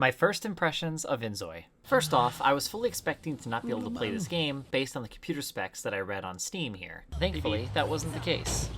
My first impressions of inZOI. First off, I was fully expecting to not be able to play this game based on the computer specs that I read on Steam here. Thankfully, that wasn't the case.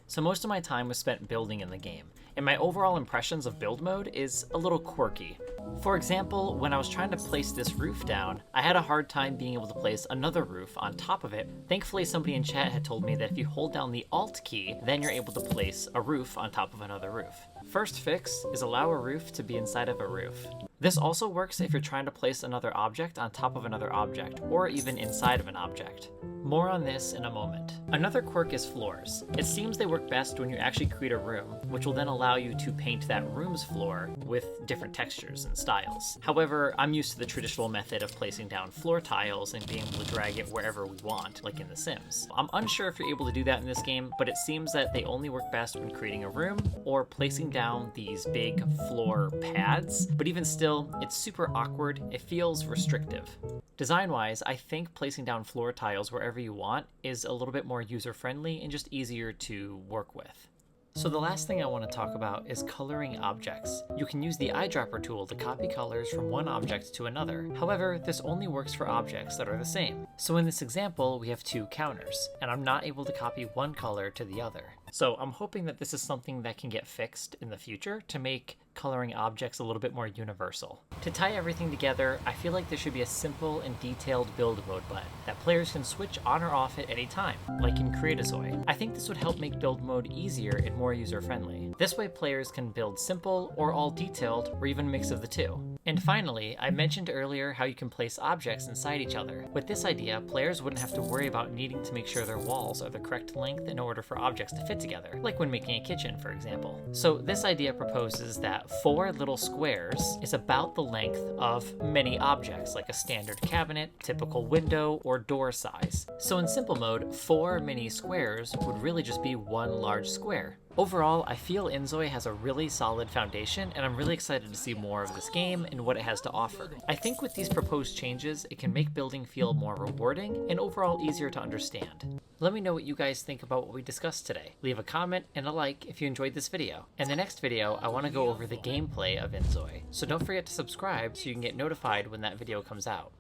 So most of my time was spent building in the game, and my overall impressions of build mode is a little quirky. For example, when I was trying to place this roof down, I had a hard time being able to place another roof on top of it. Thankfully, somebody in chat had told me that if you hold down the Alt key, then you're able to place a roof on top of another roof. First fix is allow a roof to be inside of a roof. This also works if you're trying to place another object on top of another object, or even inside of an object. More on this in a moment. Another quirk is floors. It seems they work best when you actually create a room, which will then allow you to paint that room's floor with different textures and styles. However, I'm used to the traditional method of placing down floor tiles and being able to drag it wherever we want, like in The Sims. I'm unsure if you're able to do that in this game, but it seems that they only work best when creating a room or placing down these big floor pads, but even still, it's super awkward. It feels restrictive. Design-wise, I think placing down floor tiles wherever you want is a little bit more user-friendly and just easier to work with. So the last thing I want to talk about is coloring objects. You can use the eyedropper tool to copy colors from one object to another. However, this only works for objects that are the same. So in this example, we have two counters, and I'm not able to copy one color to the other. So I'm hoping that this is something that can get fixed in the future to make coloring objects a little bit more universal. To tie everything together, I feel like there should be a simple and detailed build mode button that players can switch on or off at any time, like in inZOI. I think this would help make build mode easier and more user-friendly. This way players can build simple or all detailed or even a mix of the two. And finally, I mentioned earlier how you can place objects inside each other. With this idea, players wouldn't have to worry about needing to make sure their walls are the correct length in order for objects to fit together, like when making a kitchen, for example. So this idea proposes that 4 little squares is about the length of many objects, like a standard cabinet, typical window, or door size. So in simple mode, 4 mini squares would really just be one large square. Overall, I feel inZOI has a really solid foundation, and I'm really excited to see more of this game and what it has to offer. I think with these proposed changes, it can make building feel more rewarding and overall easier to understand. Let me know what you guys think about what we discussed today. Leave a comment and a like if you enjoyed this video. In the next video, I want to go over the gameplay of inZOI, so don't forget to subscribe so you can get notified when that video comes out.